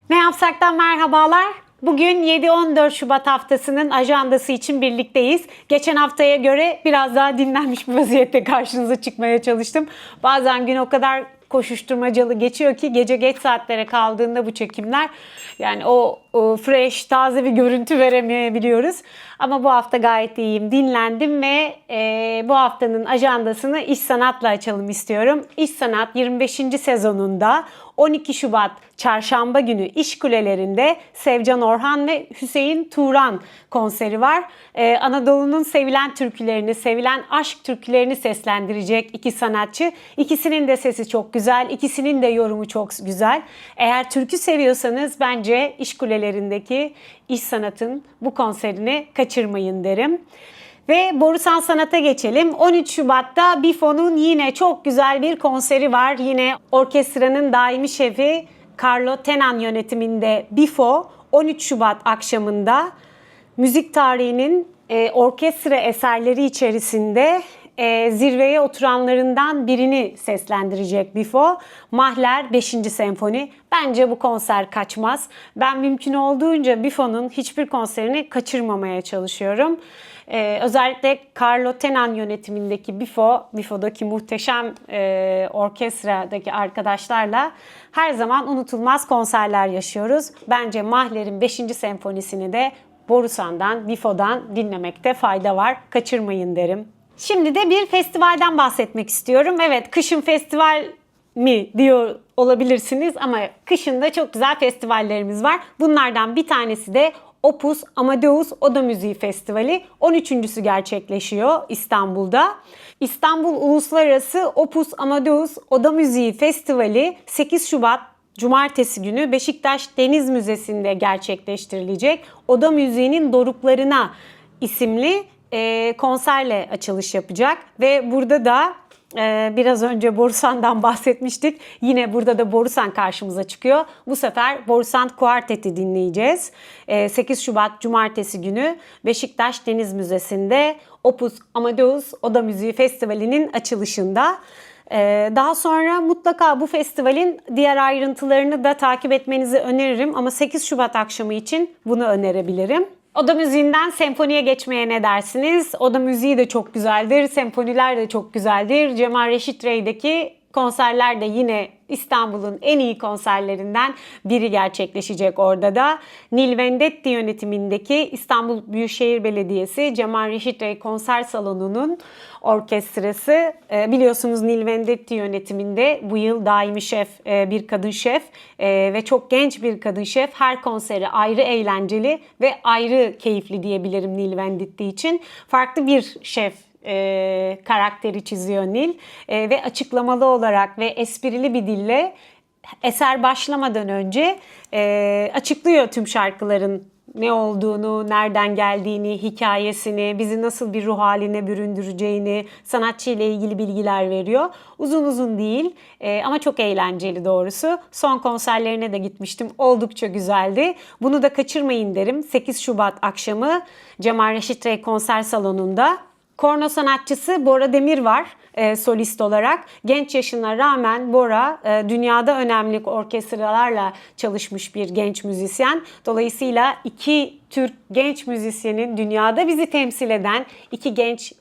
Ne Yapsak'tan merhabalar. Bugün 7-14 Şubat haftasının ajandası için birlikteyiz. Geçen haftaya göre biraz daha dinlenmiş bir vaziyette karşınıza çıkmaya çalıştım. Bazen gün o kadar koşuşturmacalı geçiyor ki gece geç saatlere kaldığında bu çekimler yani o fresh, taze bir görüntü veremeyebiliyoruz. Ama bu hafta gayet iyiyim, dinlendim ve bu haftanın ajandasını İş Sanat'la açalım istiyorum. İş Sanat 25. sezonunda 12 Şubat Çarşamba günü İş Kulelerinde Sevcan Orhan ve Hüseyin Turan konseri var. Anadolu'nun sevilen türkülerini, sevilen aşk türkülerini seslendirecek iki sanatçı. İkisinin de sesi çok güzel, ikisinin de yorumu çok güzel. Eğer türkü seviyorsanız bence İş Kulelerindeki İş Sanat'ın bu konserini kaçırmayın derim. Ve Borusan Sanat'a geçelim. 13 Şubat'ta Bifo'nun yine çok güzel bir konseri var. Yine orkestranın daimi şefi Carlo Tenan yönetiminde Bifo 13 Şubat akşamında müzik tarihinin orkestra eserleri içerisinde zirveye oturanlarından birini seslendirecek Bifo. Mahler 5. Senfoni. Bence bu konser kaçmaz. Ben mümkün olduğunca Bifo'nun hiçbir konserini kaçırmamaya çalışıyorum. Özellikle Carlo Tenan yönetimindeki Bifo'daki muhteşem orkestradaki arkadaşlarla her zaman unutulmaz konserler yaşıyoruz. Bence Mahler'in 5. senfonisini de Borusan'dan, Bifo'dan dinlemekte fayda var. Kaçırmayın derim. Şimdi de bir festivalden bahsetmek istiyorum. Evet, kışın festival mi diyor olabilirsiniz ama kışın da çok güzel festivallerimiz var. Bunlardan bir tanesi de Opus Amadeus Oda Müziği Festivali. 13.'sü gerçekleşiyor İstanbul'da. İstanbul Uluslararası Opus Amadeus Oda Müziği Festivali 8 Şubat Cumartesi günü Beşiktaş Deniz Müzesi'nde gerçekleştirilecek. Oda Müziği'nin Doruklarına isimli konserle açılış yapacak ve burada da biraz önce Borusan'dan bahsetmiştik. Yine burada da Borusan karşımıza çıkıyor. Bu sefer Borusan Kuartet'i dinleyeceğiz. 8 Şubat Cumartesi günü Beşiktaş Deniz Müzesi'nde Opus Amadeus Oda Müziği Festivali'nin açılışında. Daha sonra mutlaka bu festivalin diğer ayrıntılarını da takip etmenizi öneririm. Ama 8 Şubat akşamı için bunu önerebilirim. Oda müziğinden senfoniye geçmeye ne dersiniz? Oda müziği de çok güzeldir, senfoniler de çok güzeldir. Cemal Reşit Rey'deki konserler de yine İstanbul'un en iyi konserlerinden biri gerçekleşecek orada da. Nil Vendetti yönetimindeki İstanbul Büyükşehir Belediyesi Cemal Reşit Rey Konser Salonu'nun orkestrası. Biliyorsunuz Nil Vendetti yönetiminde bu yıl daimi şef bir kadın şef ve çok genç bir kadın şef. Her konseri ayrı eğlenceli ve ayrı keyifli diyebilirim Nil Vendetti için. Farklı bir şef karakteri çiziyor Nil ve açıklamalı olarak ve esprili bir dille eser başlamadan önce açıklıyor tüm şarkıların ne olduğunu, nereden geldiğini, hikayesini, bizi nasıl bir ruh haline büründüreceğini, sanatçı ile ilgili bilgiler veriyor. Uzun uzun değil ama çok eğlenceli doğrusu. Son konserlerine de gitmiştim. Oldukça güzeldi. Bunu da kaçırmayın derim. 8 Şubat akşamı Cemal Reşit Rey Konser Salonu'nda. Korno sanatçısı Bora Demir var solist olarak. Genç yaşına rağmen Bora dünyada önemli orkestralarla çalışmış bir genç müzisyen. Dolayısıyla iki Türk genç müzisyenin dünyada bizi temsil eden iki genç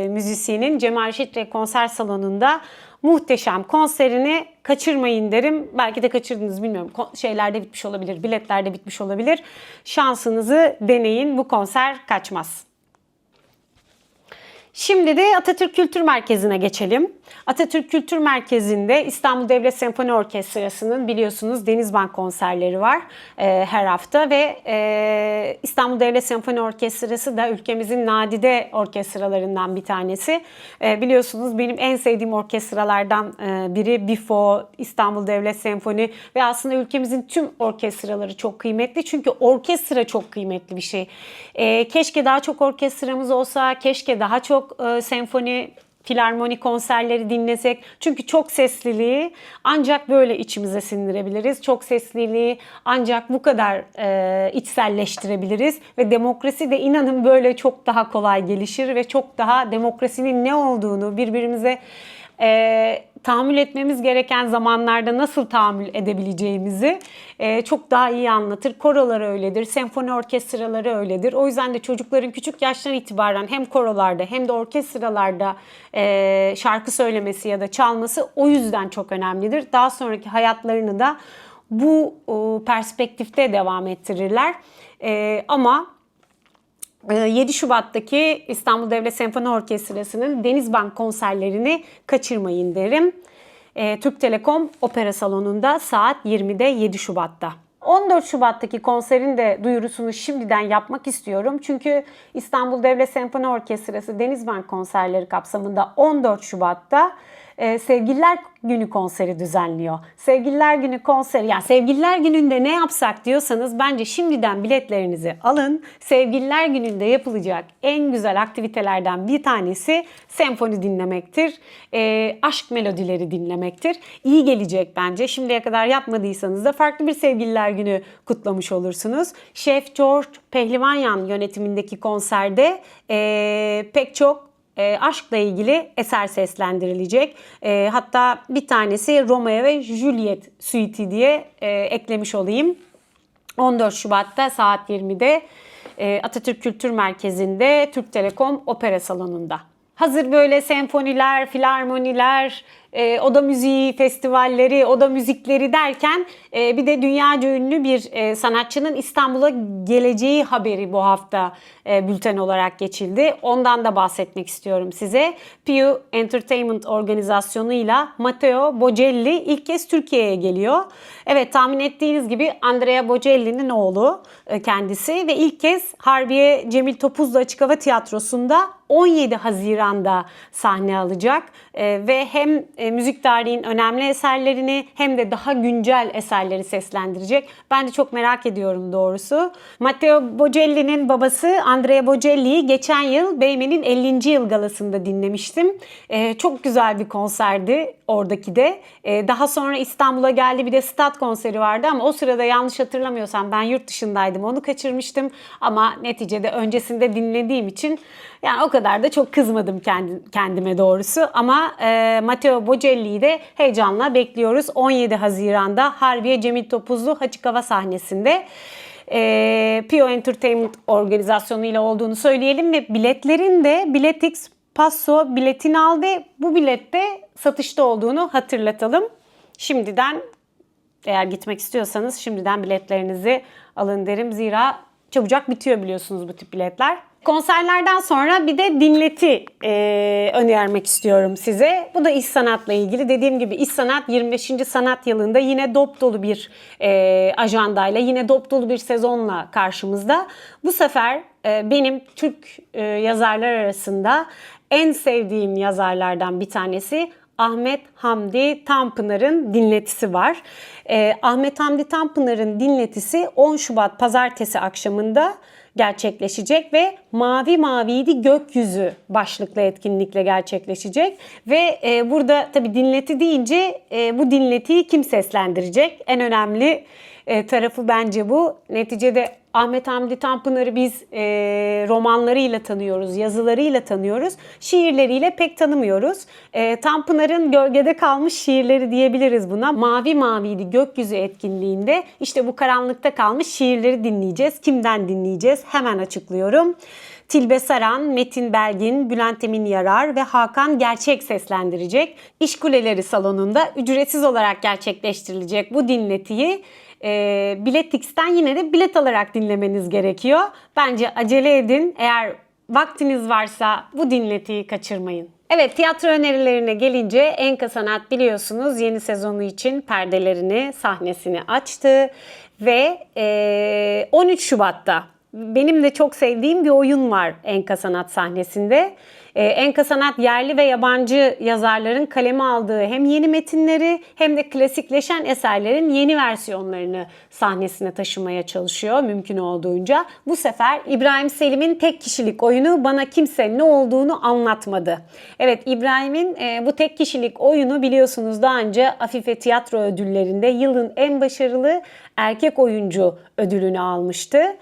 müzisyenin Cemal Reşit Rey Konser Salonu'nda muhteşem konserini kaçırmayın derim. Belki de kaçırdınız bilmiyorum. Şeylerde bitmiş olabilir, biletlerde bitmiş olabilir. Şansınızı deneyin. Bu konser kaçmaz. Şimdi de Atatürk Kültür Merkezi'ne geçelim. Atatürk Kültür Merkezi'nde İstanbul Devlet Senfoni Orkestrası'nın biliyorsunuz Denizbank konserleri var her hafta ve İstanbul Devlet Senfoni Orkestrası da ülkemizin nadide orkestralarından bir tanesi. Biliyorsunuz benim en sevdiğim orkestralardan biri Bifo, İstanbul Devlet Senfoni ve aslında ülkemizin tüm orkestraları çok kıymetli. Çünkü orkestra çok kıymetli bir şey. Keşke daha çok orkestramız olsa, keşke daha çok senfoni, filarmoni konserleri dinlesek. Çünkü çok sesliliği ancak böyle içimize sindirebiliriz. Çok sesliliği ancak bu kadar içselleştirebiliriz. Ve demokrasi de inanın böyle çok daha kolay gelişir ve çok daha demokrasinin ne olduğunu birbirimize tahammül etmemiz gereken zamanlarda nasıl tahammül edebileceğimizi çok daha iyi anlatır. Korolar öyledir, senfoni orkestraları öyledir. O yüzden de çocukların küçük yaştan itibaren hem korolarda hem de orkestralarda şarkı söylemesi ya da çalması o yüzden çok önemlidir. Daha sonraki hayatlarını da bu perspektifte devam ettirirler. Ama 7 Şubat'taki İstanbul Devlet Senfoni Orkestrası'nın Denizbank konserlerini kaçırmayın derim. Türk Telekom Opera Salonu'nda saat 20'de 7 Şubat'ta. 14 Şubat'taki konserin de duyurusunu şimdiden yapmak istiyorum. Çünkü İstanbul Devlet Senfoni Orkestrası Denizbank konserleri kapsamında 14 Şubat'ta Sevgililer Günü konseri düzenliyor. Sevgililer Günü konseri, yani Sevgililer Günü'nde ne yapsak diyorsanız bence şimdiden biletlerinizi alın. Sevgililer Günü'nde yapılacak en güzel aktivitelerden bir tanesi senfoni dinlemektir. Aşk melodileri dinlemektir. İyi gelecek bence. Şimdiye kadar yapmadıysanız da farklı bir Sevgililer Günü kutlamış olursunuz. Şef George Pehlivanyan yönetimindeki konserde pek çok aşkla ilgili eser seslendirilecek. Hatta bir tanesi Romeo ve Juliet Suite'i diye eklemiş olayım. 14 Şubat'ta saat 20'de Atatürk Kültür Merkezi'nde Türk Telekom Opera Salonu'nda. Hazır böyle senfoniler, filarmoniler, oda müziği festivalleri, oda müzikleri derken bir de dünyaca ünlü bir sanatçının İstanbul'a geleceği haberi bu hafta bülten olarak geçildi. Ondan da bahsetmek istiyorum size. Piu Entertainment organizasyonuyla Matteo Bocelli ilk kez Türkiye'ye geliyor. Evet, tahmin ettiğiniz gibi Andrea Bocelli'nin oğlu kendisi ve ilk kez Harbiye Cemil Topuzlu Açık Hava Tiyatrosu'nda 17 Haziran'da sahne alacak ve hem müzik tarihinin önemli eserlerini hem de daha güncel eserleri seslendirecek. Ben de çok merak ediyorum doğrusu. Matteo Bocelli'nin babası Andrea Bocelli'yi geçen yıl Beymen'in 50. yıl galasında dinlemiştim. Çok güzel bir konserdi oradaki de. Daha sonra İstanbul'a geldi, bir de stat konseri vardı ama o sırada yanlış hatırlamıyorsam ben yurt dışındaydım, onu kaçırmıştım. Ama neticede öncesinde dinlediğim için yani o kadar da çok kızmadım kendime doğrusu. Ama Matteo Bocelli'yi de heyecanla bekliyoruz. 17 Haziran'da Harbiye Cemil Topuzlu Açık Hava sahnesinde. Pio Entertainment organizasyonu ile olduğunu söyleyelim ve biletlerin de Biletix Passo biletini al ve bu bilette satışta olduğunu hatırlatalım. Şimdiden eğer gitmek istiyorsanız şimdiden biletlerinizi alın derim. Zira çabucak bitiyor biliyorsunuz bu tip biletler. Konserlerden sonra bir de dinleti önermek istiyorum size. Bu da iş sanatla ilgili. Dediğim gibi iş sanat 25. sanat yılında yine dop dolu bir ajandayla, yine dop dolu bir sezonla karşımızda. Bu sefer benim Türk yazarlar arasında en sevdiğim yazarlardan bir tanesi Ahmet Hamdi Tanpınar'ın dinletisi var. Ahmet Hamdi Tanpınar'ın dinletisi 10 Şubat Pazartesi akşamında gerçekleşecek ve Mavi Maviydi Gökyüzü başlıklı etkinlikle gerçekleşecek. Ve burada tabii dinleti deyince bu dinletiyi kim seslendirecek? En önemli tarafı bence bu. Neticede Ahmet Hamdi Tanpınar'ı biz romanlarıyla tanıyoruz, yazılarıyla tanıyoruz. Şiirleriyle pek tanımıyoruz. Tanpınar'ın gölgede kalmış şiirleri diyebiliriz buna. Mavi Maviydi Gökyüzü etkinliğinde işte bu karanlıkta kalmış şiirleri dinleyeceğiz. Kimden dinleyeceğiz? Hemen açıklıyorum. Tilbe Saran, Metin Belgin, Bülent Emin Yarar ve Hakan Gerçek seslendirecek. İşkuleleri Salonu'nda ücretsiz olarak gerçekleştirilecek bu dinletiyi Biletix'ten yine de bilet alarak dinlemeniz gerekiyor. Bence acele edin. Eğer vaktiniz varsa bu dinletiyi kaçırmayın. Evet, tiyatro önerilerine gelince Enka Sanat biliyorsunuz yeni sezonu için perdelerini, sahnesini açtı ve 13 Şubat'ta benim de çok sevdiğim bir oyun var Enka Sanat sahnesinde. Enka Sanat yerli ve yabancı yazarların kaleme aldığı hem yeni metinleri hem de klasikleşen eserlerin yeni versiyonlarını sahnesine taşımaya çalışıyor mümkün olduğunca. Bu sefer İbrahim Selim'in tek kişilik oyunu Bana Kimse Ne Olduğunu Anlatmadı. Evet, İbrahim'in bu tek kişilik oyunu biliyorsunuz daha önce Afife Tiyatro Ödülleri'nde yılın en başarılı erkek oyuncu ödülünü almıştı.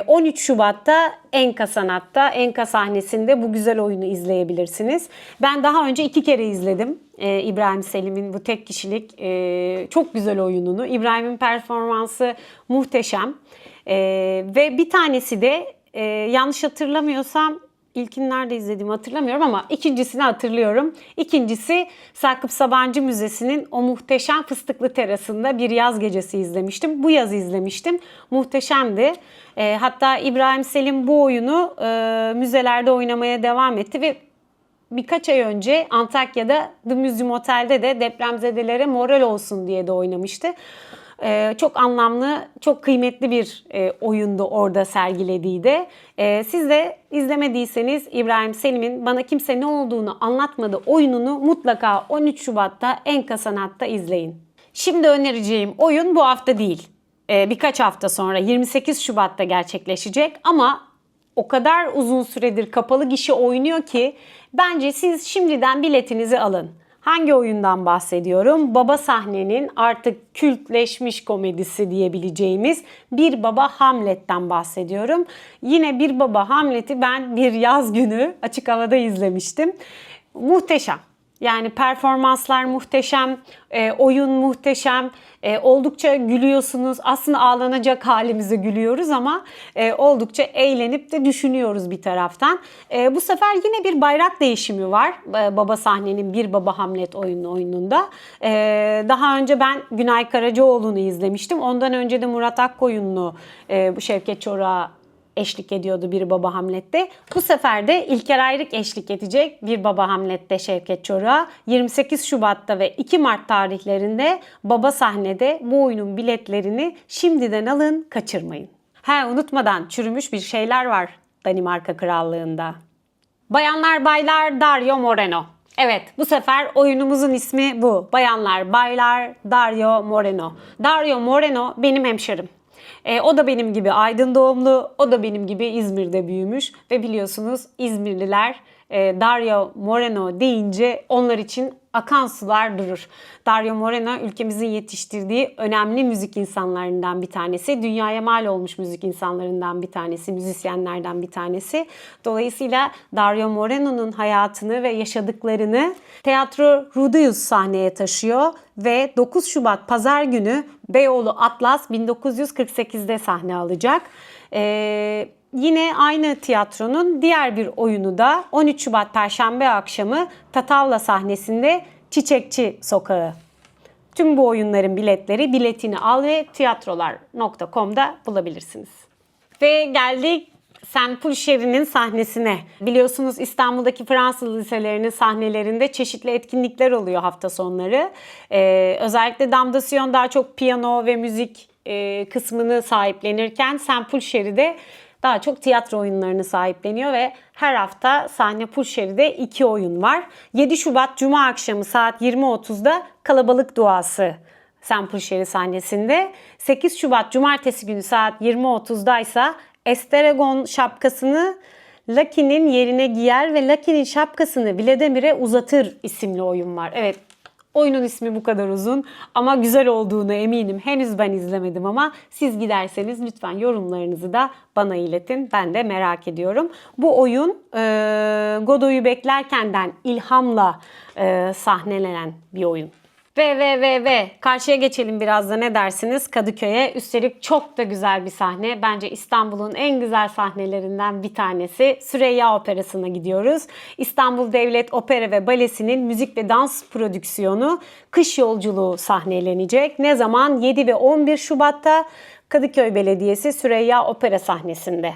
13 Şubat'ta Enka Sanat'ta, Enka sahnesinde bu güzel oyunu izleyebilirsiniz. Ben daha önce 2 kere izledim İbrahim Selim'in bu tek kişilik çok güzel oyununu. İbrahim'in performansı muhteşem. Ve bir tanesi de yanlış hatırlamıyorsam İlkini nerede izlediğimi hatırlamıyorum ama ikincisini hatırlıyorum. İkincisi Sakıp Sabancı Müzesi'nin o muhteşem Fıstıklı Terası'nda bir yaz gecesi izlemiştim. Bu yaz izlemiştim. Muhteşemdi. Hatta İbrahim Selim bu oyunu müzelerde oynamaya devam etti ve birkaç ay önce Antakya'da The Museum Otel'de de depremzedelere moral olsun diye de oynamıştı. Çok anlamlı, çok kıymetli bir oyundu orada sergilediği de. Siz de izlemediyseniz İbrahim Selim'in Bana Kimse Ne Olduğunu Anlatmadı oyununu mutlaka 13 Şubat'ta Enka Sanat'ta izleyin. Şimdi önereceğim oyun bu hafta değil. Birkaç hafta sonra 28 Şubat'ta gerçekleşecek ama o kadar uzun süredir kapalı gişe oynuyor ki bence siz şimdiden biletinizi alın. Hangi oyundan bahsediyorum? Baba Sahne'nin artık kültleşmiş komedisi diyebileceğimiz Bir Baba Hamlet'ten bahsediyorum. Yine Bir Baba Hamlet'i ben bir yaz günü açık havada izlemiştim. Muhteşem. Yani performanslar muhteşem, oyun muhteşem, oldukça gülüyorsunuz. Aslında ağlanacak halimize gülüyoruz ama oldukça eğlenip de düşünüyoruz bir taraftan. Bu sefer yine bir bayrak değişimi var Baba Sahne'nin Bir Baba Hamlet oyununda. Daha önce ben Günay Karacaoğlu'nu izlemiştim. Ondan önce de Murat Akkoyunlu Şevket Çorak'a eşlik ediyordu Bir Baba Hamlet'te. Bu sefer de İlker Ayrık eşlik edecek Bir Baba Hamlet'te Şevket Çorak'a. 28 Şubat'ta ve 2 Mart tarihlerinde Baba Sahne'de bu oyunun biletlerini şimdiden alın, kaçırmayın. Unutmadan çürümüş bir şeyler var Danimarka Krallığı'nda. Bayanlar Baylar Dario Moreno. Evet, bu sefer oyunumuzun ismi bu. Bayanlar Baylar Dario Moreno. Dario Moreno benim hemşerim. O da benim gibi Aydın doğumlu, o da benim gibi İzmir'de büyümüş ve biliyorsunuz İzmirliler Dario Moreno deyince onlar için akan sular durur. Dario Moreno ülkemizin yetiştirdiği önemli müzik insanlarından bir tanesi. Dünyaya mal olmuş müzik insanlarından bir tanesi, müzisyenlerden bir tanesi. Dolayısıyla Dario Moreno'nun hayatını ve yaşadıklarını Teatro Rudius sahneye taşıyor ve 9 Şubat Pazar günü Beyoğlu Atlas 1948'de sahne alacak. Yine aynı tiyatronun diğer bir oyunu da 13 Şubat Perşembe akşamı Tatavla sahnesinde Çiçekçi Sokağı. Tüm bu oyunların biletleri biletini al ve tiyatrolar.com'da bulabilirsiniz. Ve geldik Saint-Pulchery'nin sahnesine. Biliyorsunuz İstanbul'daki Fransız liselerinin sahnelerinde çeşitli etkinlikler oluyor hafta sonları. Özellikle Damdasyon daha çok piyano ve müzik kısmını sahiplenirken Saint-Pulchery'de daha çok tiyatro oyunlarını sahipleniyor ve her hafta sahne Pulchery'de 2 oyun var. 7 Şubat Cuma akşamı saat 20.30'da Kalabalık Duası Saint-Pulchery sahnesinde. 8 Şubat Cumartesi günü saat 20.30'da ise Estragon şapkasını Lucky'nin yerine giyer ve Lucky'nin şapkasını Vladimir'e uzatır isimli oyun var. Evet, oyunun ismi bu kadar uzun ama güzel olduğuna eminim. Henüz ben izlemedim ama siz giderseniz lütfen yorumlarınızı da bana iletin. Ben de merak ediyorum. Bu oyun Godot'u beklerkenden ilhamla sahnelenen bir oyun. Ve karşıya geçelim biraz da, ne dersiniz, Kadıköy'e. Üstelik çok da güzel bir sahne. Bence İstanbul'un en güzel sahnelerinden bir tanesi. Süreyya Operası'na gidiyoruz. İstanbul Devlet Opera ve Balesi'nin müzik ve dans prodüksiyonu Kış Yolculuğu sahnelenecek. Ne zaman? 7 ve 11 Şubat'ta Kadıköy Belediyesi Süreyya Opera sahnesinde.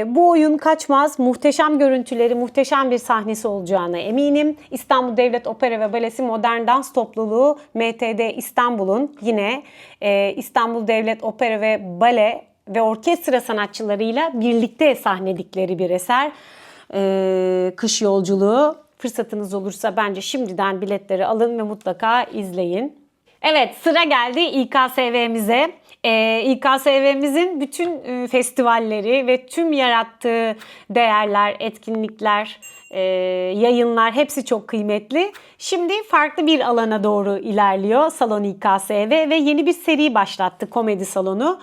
Bu oyun kaçmaz. Muhteşem görüntüleri, muhteşem bir sahnesi olacağına eminim. İstanbul Devlet Opera ve Balesi Modern Dans Topluluğu MTD İstanbul'un yine İstanbul Devlet Opera ve Bale ve orkestra sanatçılarıyla birlikte sahneledikleri bir eser. Kış Yolculuğu. Fırsatınız olursa bence şimdiden biletleri alın ve mutlaka izleyin. Evet, sıra geldi İKSV'mize. İKSV'mizin bütün festivalleri ve tüm yarattığı değerler, etkinlikler yayınlar hepsi çok kıymetli. Şimdi farklı bir alana doğru ilerliyor Salon İKSV ve yeni bir seri başlattı komedi salonu.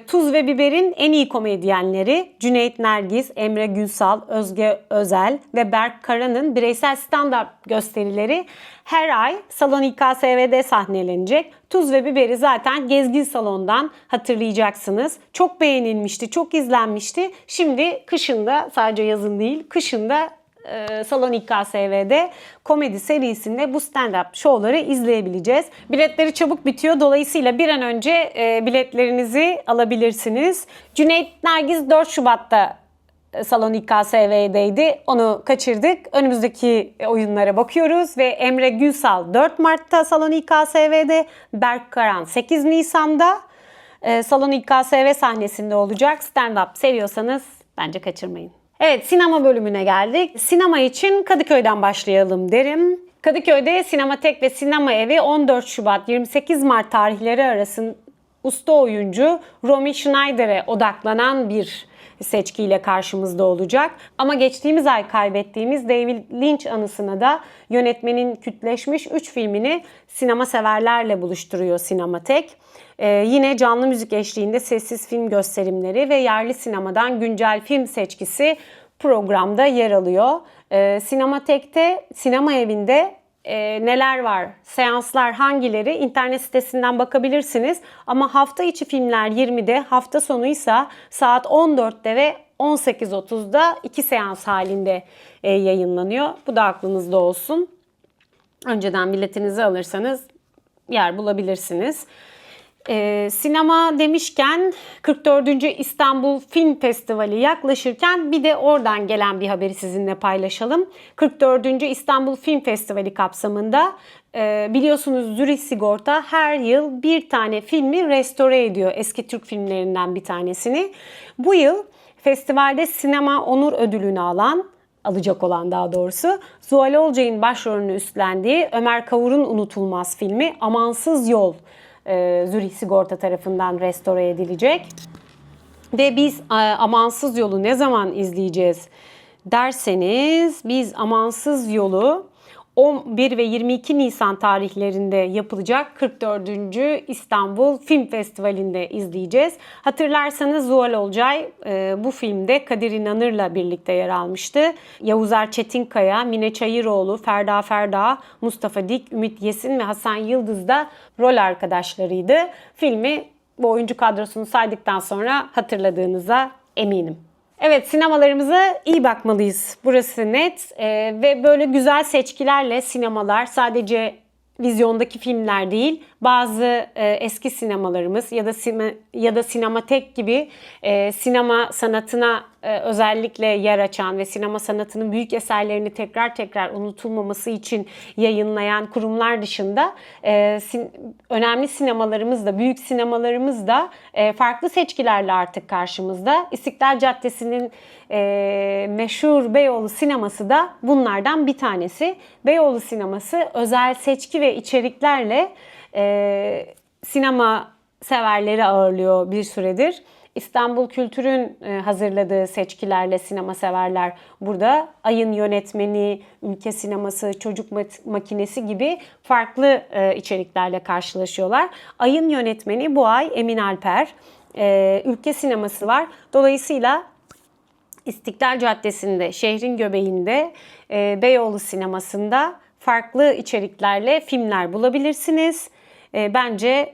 Tuz ve Biber'in en iyi komedyenleri Cüneyt Nergiz, Emre Gülsal, Özge Özel ve Berk Kara'nın bireysel stand-up gösterileri her ay Salon İKSV'de sahnelenecek. Tuz ve Biber'i zaten Gezgin Salon'dan hatırlayacaksınız. Çok beğenilmişti, çok izlenmişti. Şimdi kışında, sadece yazın değil, kışında Salon İKSV'de komedi serisinde bu stand-up şovları izleyebileceğiz. Biletleri çabuk bitiyor. Dolayısıyla bir an önce biletlerinizi alabilirsiniz. Cüneyt Nergiz 4 Şubat'ta Salon İKSV'deydi. Onu kaçırdık. Önümüzdeki oyunlara bakıyoruz ve Emre Gülsal 4 Mart'ta Salon İKSV'de, Berk Karan 8 Nisan'da Salon İKSV sahnesinde olacak. Stand-up seviyorsanız bence kaçırmayın. Evet, sinema bölümüne geldik. Sinema için Kadıköy'den başlayalım derim. Kadıköy'de Sinematek ve Sinema Evi 14 Şubat 28 Mart tarihleri arasında usta oyuncu Romy Schneider'e odaklanan bir seçkiyle karşımızda olacak. Ama geçtiğimiz ay kaybettiğimiz David Lynch anısına da yönetmenin kütleşmiş 3 filmini sinema severlerle buluşturuyor Sinematek. Yine canlı müzik eşliğinde sessiz film gösterimleri ve yerli sinemadan güncel film seçkisi programda yer alıyor. Sinematek'te, sinema evinde neler var, seanslar hangileri internet sitesinden bakabilirsiniz. Ama hafta içi filmler 20'de, hafta sonu ise saat 14'te ve 18.30'da 2 seans halinde yayınlanıyor. Bu da aklınızda olsun. Önceden biletinizi alırsanız yer bulabilirsiniz. Sinema demişken 44. İstanbul Film Festivali yaklaşırken bir de oradan gelen bir haberi sizinle paylaşalım. 44. İstanbul Film Festivali kapsamında biliyorsunuz Zürich Sigorta her yıl bir tane filmi restore ediyor. Eski Türk filmlerinden bir tanesini. Bu yıl festivalde sinema onur ödülünü alacak olan daha doğrusu Zuhal Olcay'ın başrolünü üstlendiği Ömer Kavur'un unutulmaz filmi Amansız Yol Zürich Sigorta tarafından restore edilecek. Ve biz Amansız Yol'u ne zaman izleyeceğiz derseniz biz Amansız Yol'u 11 ve 22 Nisan tarihlerinde yapılacak 44. İstanbul Film Festivali'nde izleyeceğiz. Hatırlarsanız Zuhal Olcay bu filmde Kadir İnanır'la birlikte yer almıştı. Yavuzer Çetinkaya, Mine Çayıroğlu, Ferda Ferda, Mustafa Dik, Ümit Yesin ve Hasan Yıldız da rol arkadaşlarıydı. Filmi bu oyuncu kadrosunu saydıktan sonra hatırladığınıza eminim. Evet, sinemalarımıza iyi bakmalıyız. Burası net ve böyle güzel seçkilerle sinemalar sadece vizyondaki filmler değil, bazı eski sinemalarımız ya da Sinematek gibi sinema sanatına özellikle yer açan ve sinema sanatının büyük eserlerini tekrar unutulmaması için yayınlayan kurumlar dışında önemli sinemalarımız da, büyük sinemalarımız da farklı seçkilerle artık karşımızda. İstiklal Caddesi'nin meşhur Beyoğlu Sineması da bunlardan bir tanesi. Beyoğlu Sineması özel seçki ve içeriklerle sinema severleri ağırlıyor bir süredir. İstanbul Kültür'ün hazırladığı seçkilerle sinema severler burada Ayın Yönetmeni, Ülke Sineması, Çocuk Makinesi gibi farklı içeriklerle karşılaşıyorlar. Ayın Yönetmeni bu ay Emin Alper, Ülke Sineması var. Dolayısıyla İstiklal Caddesi'nde, şehrin göbeğinde, Beyoğlu Sineması'nda farklı içeriklerle filmler bulabilirsiniz. Bence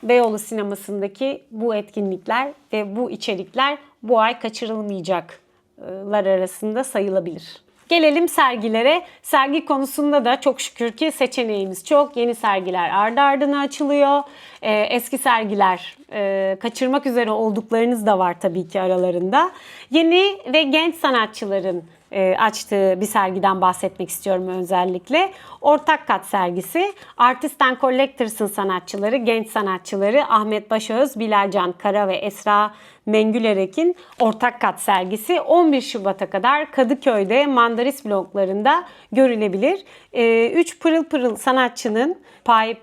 Beyoğlu Sineması'ndaki bu etkinlikler ve bu içerikler bu ay kaçırılmayacaklar arasında sayılabilir. Gelelim sergilere. Sergi konusunda da çok şükür ki seçeneğimiz çok. Yeni sergiler ardı ardına açılıyor. Eski sergiler kaçırmak üzere olduklarınız da var tabii ki aralarında. Yeni ve genç sanatçıların açtığı bir sergiden bahsetmek istiyorum özellikle. Ortak Kat sergisi. Artist and Collectors'ın sanatçıları, genç sanatçıları Ahmet Başöz, Bilalcan Kara ve Esra Mengülerek'in Ortak Kat sergisi 11 Şubat'a kadar Kadıköy'de Mandaris bloklarında görülebilir. 3 pırıl pırıl sanatçının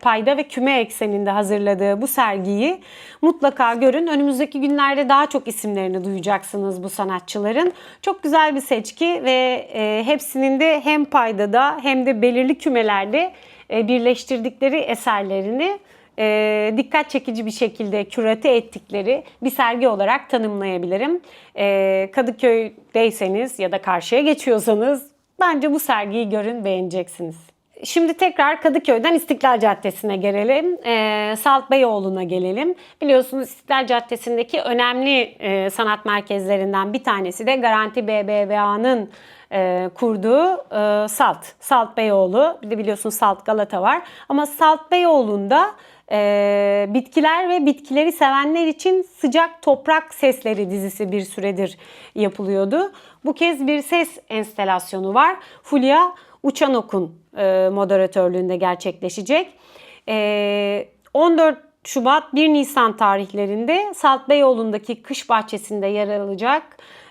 payda ve küme ekseninde hazırladığı bu sergiyi Mutlaka görün. Önümüzdeki günlerde daha çok isimlerini duyacaksınız bu sanatçıların. Çok güzel bir seçki ve hepsinin de hem paydada hem de belirli kümelerde birleştirdikleri eserlerini dikkat çekici bir şekilde kürate ettikleri bir sergi olarak tanımlayabilirim. Kadıköy'deyseniz ya da karşıya geçiyorsanız bence bu sergiyi görün, beğeneceksiniz. Şimdi tekrar Kadıköy'den İstiklal Caddesi'ne gelelim. Salt Beyoğlu'na gelelim. Biliyorsunuz İstiklal Caddesi'ndeki önemli sanat merkezlerinden bir tanesi de Garanti BBVA'nın kurduğu Salt Beyoğlu. Bir de biliyorsunuz Salt Galata var. Ama Salt Beyoğlu'nda bitkiler ve bitkileri sevenler için Sıcak Toprak Sesleri dizisi bir süredir yapılıyordu. Bu kez bir ses enstelasyonu var. Fulya Uçanok'un moderatörlüğünde gerçekleşecek. 14 Şubat 1 Nisan tarihlerinde Salt Beyoğlu'ndaki kış bahçesinde yer alacak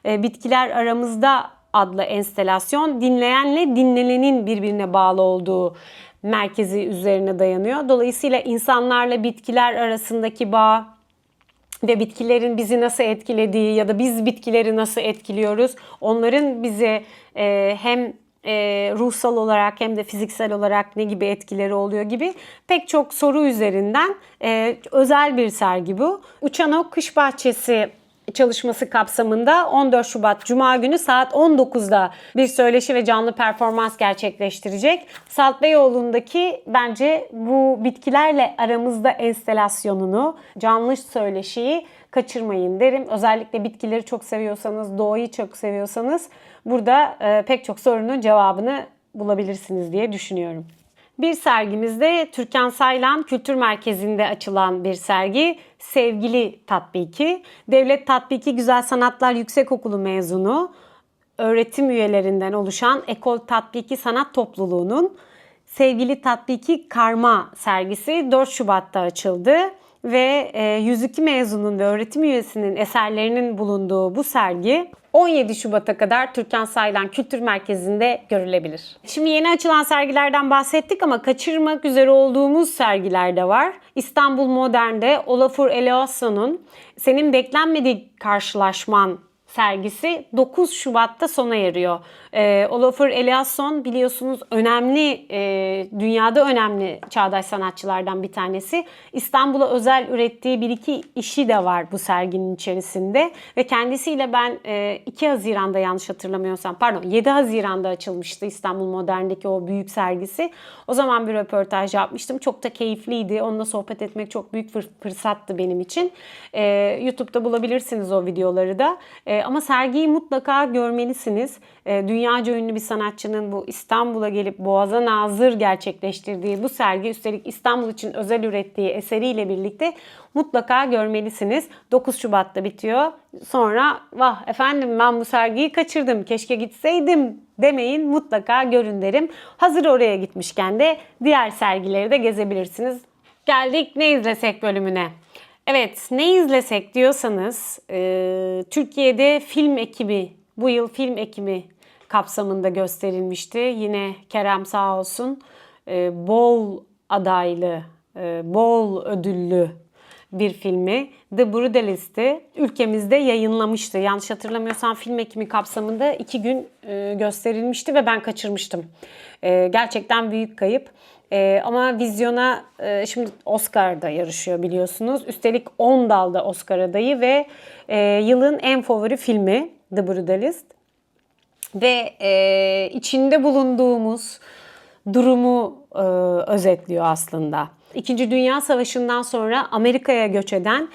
Bitkiler Aramızda adlı enstelasyon dinleyenle dinlenenin birbirine bağlı olduğu merkezi üzerine dayanıyor. Dolayısıyla insanlarla bitkiler arasındaki bağ ve bitkilerin bizi nasıl etkilediği ya da biz bitkileri nasıl etkiliyoruz, onların bize hem ruhsal olarak hem de fiziksel olarak ne gibi etkileri oluyor gibi pek çok soru üzerinden özel bir sergi bu. Uçanok Kış Bahçesi çalışması kapsamında 14 Şubat Cuma günü saat 19'da bir söyleşi ve canlı performans gerçekleştirecek. Salt Beyoğlu'ndaki bence bu bitkilerle aramızda enstelasyonunu, canlı söyleşiyi kaçırmayın derim. Özellikle bitkileri çok seviyorsanız, doğayı çok seviyorsanız burada pek çok sorunun cevabını bulabilirsiniz diye düşünüyorum. Bir sergimizde Türkan Saylan Kültür Merkezi'nde açılan bir sergi Sevgili Tatbiki. Devlet Tatbiki Güzel Sanatlar Yüksekokulu mezunu öğretim üyelerinden oluşan Ekol Tatbiki Sanat Topluluğu'nun Sevgili Tatbiki Karma sergisi 4 Şubat'ta açıldı. Ve 102 mezunun ve öğretim üyesinin eserlerinin bulunduğu bu sergi 17 Şubat'a kadar Türkan Saylan Kültür Merkezi'nde görülebilir. Şimdi yeni açılan sergilerden bahsettik ama kaçırmak üzere olduğumuz sergiler de var. İstanbul Modern'de Olafur Eliasson'un Senin Beklenmedik Karşılaşman sergisi 9 Şubat'ta sona eriyor. Olafur Eliasson biliyorsunuz önemli, dünyada önemli çağdaş sanatçılardan bir tanesi. İstanbul'a özel ürettiği bir iki işi de var bu serginin içerisinde. Ve kendisiyle ben 2 Haziran'da yanlış hatırlamıyorsam, 7 Haziran'da açılmıştı İstanbul Modern'deki o büyük sergisi. O zaman bir röportaj yapmıştım. Çok da keyifliydi. Onunla sohbet etmek çok büyük fırsattı benim için. YouTube'da bulabilirsiniz o videoları da. Ama sergiyi mutlaka görmelisiniz. Dünyaca ünlü bir sanatçının bu İstanbul'a gelip Boğaz'a nazır gerçekleştirdiği bu sergi, üstelik İstanbul için özel ürettiği eseriyle birlikte mutlaka görmelisiniz. 9 Şubat'ta bitiyor. Sonra vah efendim ben bu sergiyi kaçırdım, keşke gitseydim demeyin, mutlaka görün derim. Hazır oraya gitmişken de diğer sergileri de gezebilirsiniz. Geldik Ne İzlesek bölümüne. Evet, ne izlesek diyorsanız Türkiye'de film ekimi, bu yıl film ekimi kapsamında gösterilmişti. Yine Kerem sağ olsun bol adaylı, bol ödüllü bir filmi The Brutalist'i ülkemizde yayınlamıştı. Yanlış hatırlamıyorsam film ekimi kapsamında 2 gün gösterilmişti ve ben kaçırmıştım. Gerçekten büyük kayıp. Ama vizyona şimdi Oscar'da yarışıyor biliyorsunuz. Üstelik 10 dalda Oscar adayı ve yılın en favori filmi The Brutalist. Ve içinde bulunduğumuz durumu özetliyor aslında. İkinci Dünya Savaşı'ndan sonra Amerika'ya göç eden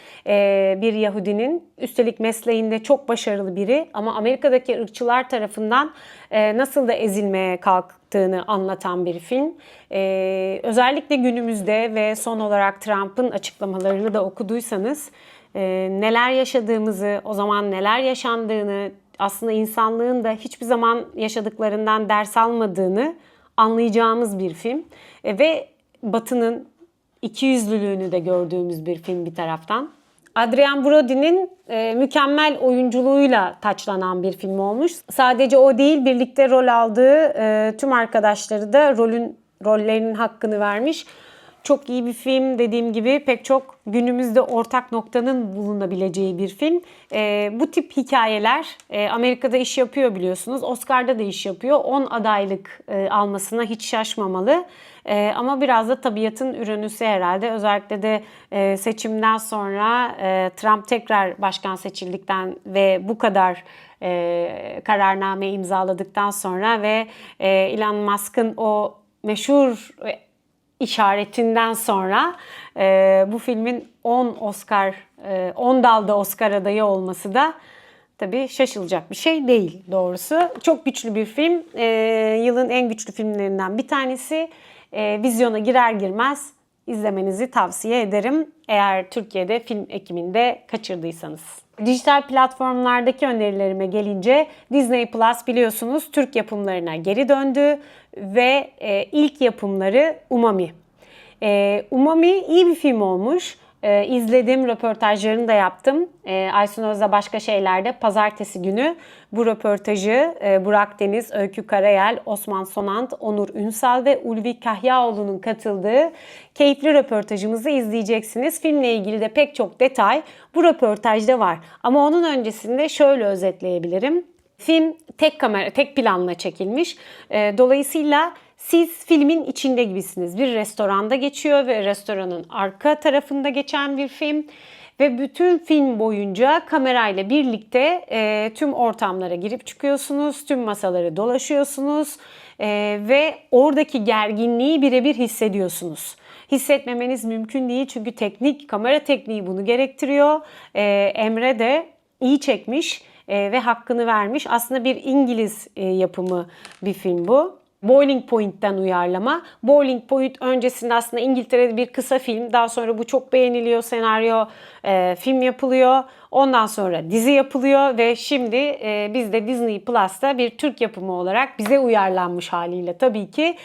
bir Yahudinin, üstelik mesleğinde çok başarılı biri ama Amerika'daki ırkçılar tarafından nasıl da ezilmeye kalktığını anlatan bir film. Özellikle günümüzde ve son olarak Trump'ın açıklamalarını da okuduysanız neler yaşadığımızı, o zaman neler yaşandığını, aslında insanlığın da hiçbir zaman yaşadıklarından ders almadığını anlayacağımız bir film. Ve Batı'nın ikiyüzlülüğünü de gördüğümüz bir film bir taraftan. Adrien Brody'nin mükemmel oyunculuğuyla taçlanan bir film olmuş. Sadece o değil, birlikte rol aldığı tüm arkadaşları da rollerinin hakkını vermiş. Çok iyi bir film, dediğim gibi pek çok günümüzde ortak noktanın bulunabileceği bir film. Bu tip hikayeler Amerika'da iş yapıyor biliyorsunuz. Oscar'da da iş yapıyor. 10 adaylık almasına hiç şaşmamalı. Ama biraz da tabiatın ürünüsü herhalde. Özellikle de seçimden sonra Trump tekrar başkan seçildikten ve bu kadar kararname imzaladıktan sonra ve Elon Musk'ın o meşhur işaretinden sonra bu filmin 10 dalda Oscar adayı olması da tabii şaşılacak bir şey değil doğrusu. Çok güçlü bir film. Yılın en güçlü filmlerinden bir tanesi. Vizyona girer girmez izlemenizi tavsiye ederim. Eğer Türkiye'de film ekiminde kaçırdıysanız. Dijital platformlardaki önerilerime gelince Disney Plus biliyorsunuz Türk yapımlarına geri döndü ve ilk yapımları Umami. Umami iyi bir film olmuş. İzledim, röportajlarını da yaptım. Aysun Öz'le Başka Şeyler'de pazartesi günü bu röportajı Burak Deniz, Öykü Karayel, Osman Sonant, Onur Ünsal ve Ulvi Kahyaoğlu'nun katıldığı keyifli röportajımızı izleyeceksiniz. Filmle ilgili de pek çok detay bu röportajda var. Ama onun öncesinde şöyle özetleyebilirim. Film tek planla çekilmiş. Dolayısıyla siz filmin içinde gibisiniz. Bir restoranda geçiyor ve restoranın arka tarafında geçen bir film. Ve bütün film boyunca kamerayla birlikte tüm ortamlara girip çıkıyorsunuz, tüm masaları dolaşıyorsunuz ve oradaki gerginliği birebir hissediyorsunuz. Hissetmemeniz mümkün değil çünkü kamera tekniği bunu gerektiriyor. Emre de iyi çekmiş ve hakkını vermiş. Aslında bir İngiliz yapımı bir film bu. Boiling Point'ten uyarlama. Boiling Point öncesinde aslında İngiltere'de bir kısa film. Daha sonra bu çok beğeniliyor. Senaryo, film yapılıyor. Ondan sonra dizi yapılıyor ve şimdi biz de Disney Plus'ta bir Türk yapımı olarak bize uyarlanmış haliyle tabii ki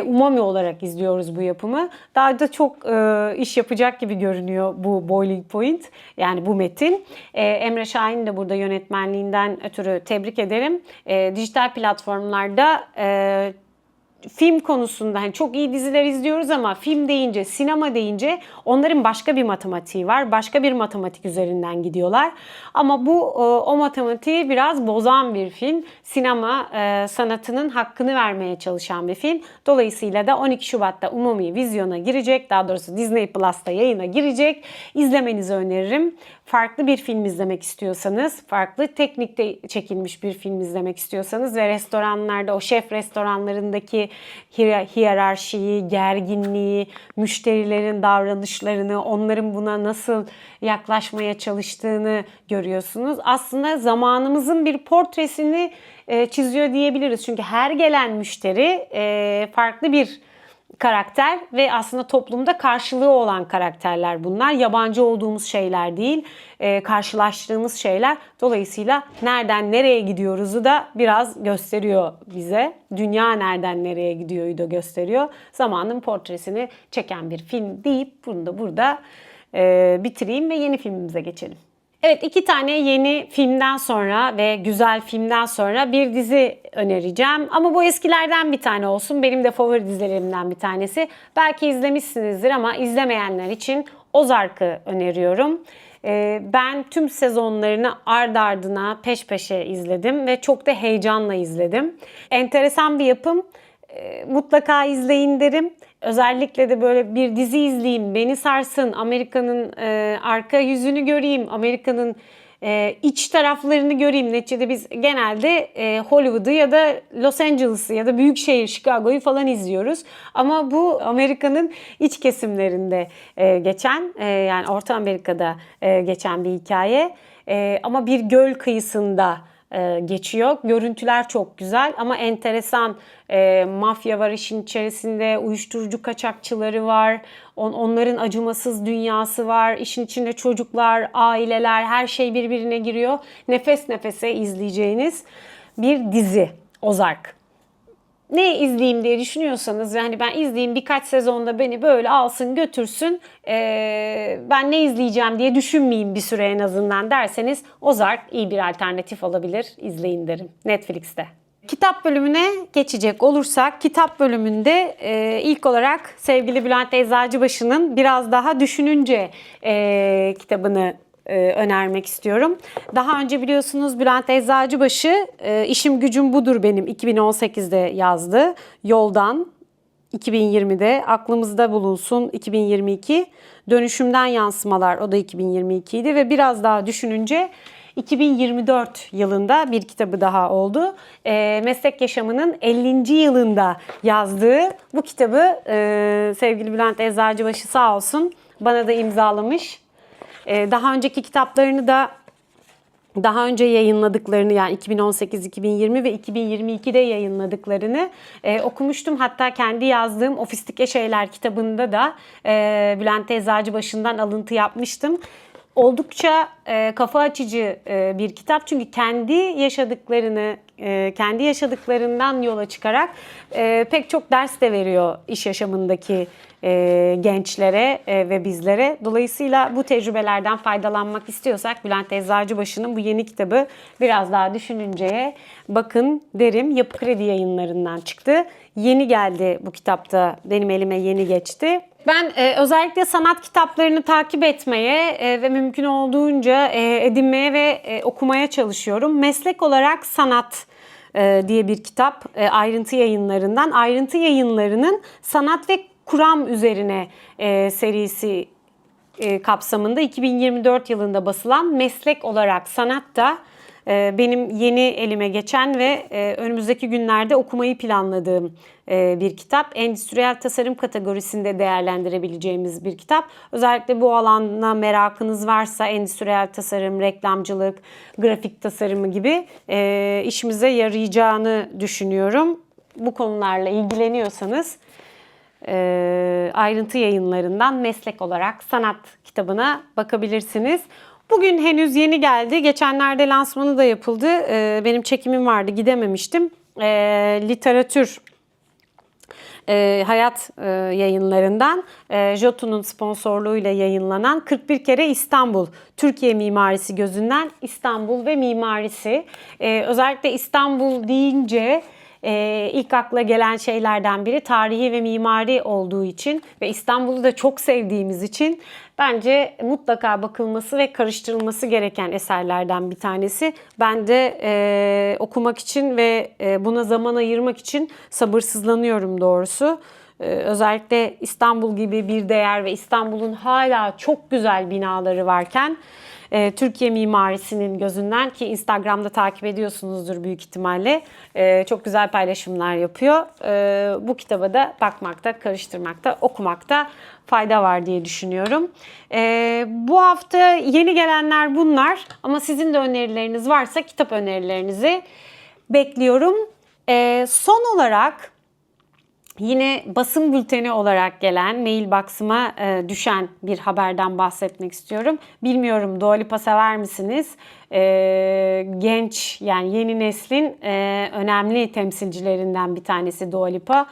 Umami olarak izliyoruz bu yapımı. Daha da çok iş yapacak gibi görünüyor bu Boiling Point. Yani bu metin. Emre Şahin de burada yönetmenliğinden ötürü tebrik ederim. Dijital platformlarda film konusunda hani çok iyi diziler izliyoruz ama film deyince, sinema deyince onların başka bir matematiği var. Başka bir matematik üzerinden gidiyorlar. Ama bu o matematiği biraz bozan bir film. Sinema sanatının hakkını vermeye çalışan bir film. Dolayısıyla da 12 Şubat'ta Umumi vizyona girecek. Daha doğrusu Disney Plus'ta yayına girecek. İzlemenizi öneririm. Farklı bir film izlemek istiyorsanız, farklı teknikte çekilmiş bir film izlemek istiyorsanız ve restoranlarda, o şef restoranlarındaki hiyerarşiyi, gerginliği, müşterilerin davranışlarını, onların buna nasıl yaklaşmaya çalıştığını görüyorsunuz. Aslında zamanımızın bir portresini çiziyor diyebiliriz. Çünkü her gelen müşteri farklı bir karakter ve aslında toplumda karşılığı olan karakterler bunlar. Yabancı olduğumuz şeyler değil, karşılaştığımız şeyler. Dolayısıyla nereden nereye gidiyoruzu da biraz gösteriyor bize. Dünya nereden nereye gidiyoru da gösteriyor. Zamanın portresini çeken bir film deyip bunu da burada bitireyim ve yeni filmimize geçelim. Evet, 2 tane yeni filmden sonra ve güzel filmden sonra bir dizi önereceğim. Ama bu eskilerden bir tane olsun. Benim de favori dizilerimden bir tanesi. Belki izlemişsinizdir ama izlemeyenler için Ozark'ı öneriyorum. Ben tüm sezonlarını ardı ardına peş peşe izledim ve çok da heyecanla izledim. Enteresan bir yapım. Mutlaka izleyin derim. Özellikle de böyle bir dizi izleyeyim, beni sarsın, Amerika'nın arka yüzünü göreyim, Amerika'nın iç taraflarını göreyim. Neticede biz genelde Hollywood'u ya da Los Angeles'ı ya da büyük şehir Chicago'yu falan izliyoruz. Ama bu Amerika'nın iç kesimlerinde geçen, yani Orta Amerika'da geçen bir hikaye. Ama bir göl kıyısında geçiyor. Görüntüler çok güzel ama enteresan. Mafya var işin içerisinde, uyuşturucu kaçakçıları var, onların acımasız dünyası var, işin içinde çocuklar, aileler, her şey birbirine giriyor. Nefes nefese izleyeceğiniz bir dizi Ozark. Ne izleyeyim diye düşünüyorsanız, yani ben izleyeyim birkaç sezonda beni böyle alsın götürsün, ben ne izleyeceğim diye düşünmeyeyim bir süre en azından derseniz Ozark iyi bir alternatif olabilir, izleyin derim Netflix'te. Kitap bölümüne geçecek olursak, kitap bölümünde ilk olarak sevgili Bülent Eczacıbaşı'nın Biraz Daha Düşününce kitabını önermek istiyorum. Daha önce biliyorsunuz Bülent Eczacıbaşı İşim Gücüm Budur Benim 2018'de yazdı. Yoldan 2020'de, Aklımızda Bulunsun 2022, Dönüşümden Yansımalar o da 2022 idi ve Biraz Daha Düşününce 2024 yılında bir kitabı daha oldu. Meslek yaşamının 50. yılında yazdığı bu kitabı sevgili Bülent Eczacıbaşı sağ olsun bana da imzalamış. Daha önceki kitaplarını da daha önce yayınladıklarını, yani 2018, 2020 ve 2022'de yayınladıklarını okumuştum. Hatta kendi yazdığım Ofistike Şeyler kitabında da Bülent Eczacıbaşı'ndan alıntı yapmıştım. Oldukça kafa açıcı bir kitap. Çünkü kendi yaşadıklarından yola çıkarak pek çok ders de veriyor iş yaşamındaki gençlere ve bizlere. Dolayısıyla bu tecrübelerden faydalanmak istiyorsak Bülent Eczacıbaşı'nın bu yeni kitabı Biraz Daha Düşününce'ye bakın derim. Yapı Kredi Yayınları'ndan çıktı. Yeni geldi bu kitapta. Benim elime yeni geçti. Ben özellikle sanat kitaplarını takip etmeye ve mümkün olduğunca edinmeye ve okumaya çalışıyorum. Meslek olarak Sanat diye bir kitap Ayrıntı Yayınları'ndan. Ayrıntı Yayınları'nın Sanat ve Kuram üzerine serisi kapsamında 2024 yılında basılan Meslek olarak Sanat da benim yeni elime geçen ve önümüzdeki günlerde okumayı planladığım bir kitap. Endüstriyel tasarım kategorisinde değerlendirebileceğimiz bir kitap. Özellikle bu alana merakınız varsa endüstriyel tasarım, reklamcılık, grafik tasarımı gibi işimize yarayacağını düşünüyorum. Bu konularla ilgileniyorsanız Ayrıntı Yayınları'ndan Meslek olarak Sanat kitabına bakabilirsiniz. Bugün henüz yeni geldi. Geçenlerde lansmanı da yapıldı. Benim çekimim vardı, gidememiştim. Literatür Hayat Yayınları'ndan Jotun'un sponsorluğuyla yayınlanan 41 kere İstanbul, Türkiye Mimarisi Gözünden İstanbul ve Mimarisi. Özellikle İstanbul deyince ilk akla gelen şeylerden biri tarihi ve mimari olduğu için ve İstanbul'u da çok sevdiğimiz için bence mutlaka bakılması ve karıştırılması gereken eserlerden bir tanesi. Ben de okumak için ve buna zaman ayırmak için sabırsızlanıyorum doğrusu. Özellikle İstanbul gibi bir değer ve İstanbul'un hala çok güzel binaları varken Türkiye mimarisinin gözünden, ki Instagram'da takip ediyorsunuzdur büyük ihtimalle, çok güzel paylaşımlar yapıyor. Bu kitaba da bakmakta, karıştırmakta, okumakta fayda var diye düşünüyorum. Bu hafta yeni gelenler bunlar ama sizin de önerileriniz varsa kitap önerilerinizi bekliyorum. Son olarak yine basın bülteni olarak gelen, mailbox'ıma düşen bir haberden bahsetmek istiyorum. Bilmiyorum, Dua Lipa sever misiniz? Genç, yani yeni neslin önemli temsilcilerinden bir tanesi Dua Lipa.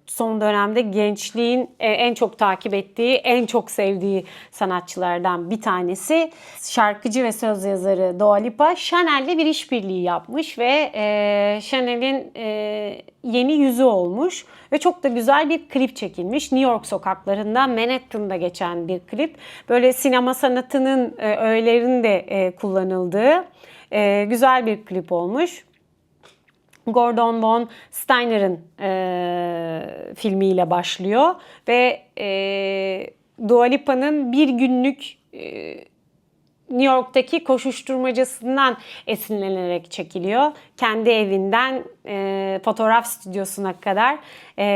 Son dönemde gençliğin en çok takip ettiği, en çok sevdiği sanatçılardan bir tanesi. Şarkıcı ve söz yazarı Dua Lipa, Chanel'le bir işbirliği yapmış ve Chanel'in yeni yüzü olmuş ve çok da güzel bir klip çekilmiş. New York sokaklarında, Manhattan'da geçen bir klip. Böyle sinema sanatının öğelerinin de kullanıldığı güzel bir klip olmuş. Gordon Von Steiner'ın filmiyle başlıyor ve Dua Lipa'nın bir günlük New York'taki koşuşturmacasından esinlenerek çekiliyor. Kendi evinden fotoğraf stüdyosuna kadar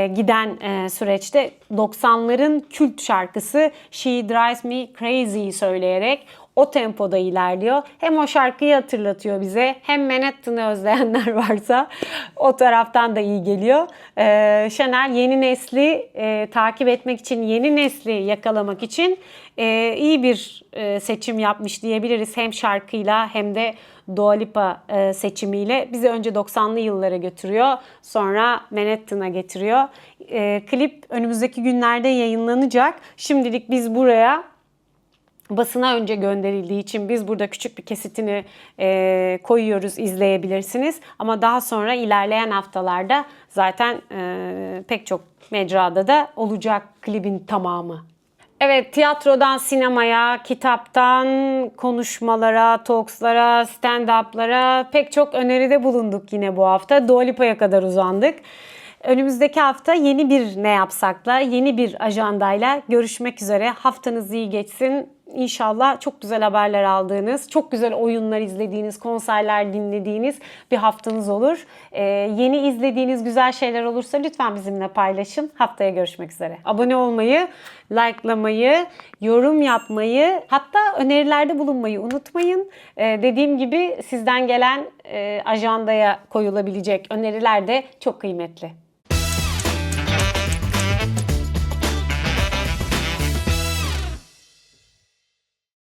giden süreçte 90'ların kült şarkısı She Drives Me Crazy'yi söyleyerek o tempoda ilerliyor. Hem o şarkıyı hatırlatıyor bize, hem Manhattan'ı özleyenler varsa o taraftan da iyi geliyor. Chanel yeni nesli takip etmek için, yeni nesli yakalamak için iyi bir seçim yapmış diyebiliriz. Hem şarkıyla hem de Dua Lipa seçimiyle bizi önce 90'lı yıllara götürüyor. Sonra Manhattan'a getiriyor. Klip önümüzdeki günlerde yayınlanacak. Şimdilik biz buraya basına önce gönderildiği için biz burada küçük bir kesitini koyuyoruz, izleyebilirsiniz. Ama daha sonra ilerleyen haftalarda zaten pek çok mecrada da olacak klibin tamamı. Evet, tiyatrodan sinemaya, kitaptan konuşmalara, talkslara, stand-up'lara pek çok öneride bulunduk yine bu hafta. Dua Lipa'ya kadar uzandık. Önümüzdeki hafta yeni bir Ne Yapsak'la, yeni bir ajandayla görüşmek üzere. Haftanız iyi geçsin. İnşallah çok güzel haberler aldığınız, çok güzel oyunlar izlediğiniz, konserler dinlediğiniz bir haftanız olur. Yeni izlediğiniz güzel şeyler olursa lütfen bizimle paylaşın. Haftaya görüşmek üzere. Abone olmayı, likelamayı, yorum yapmayı, hatta önerilerde bulunmayı unutmayın. Dediğim gibi sizden gelen ajandaya koyulabilecek öneriler de çok kıymetli.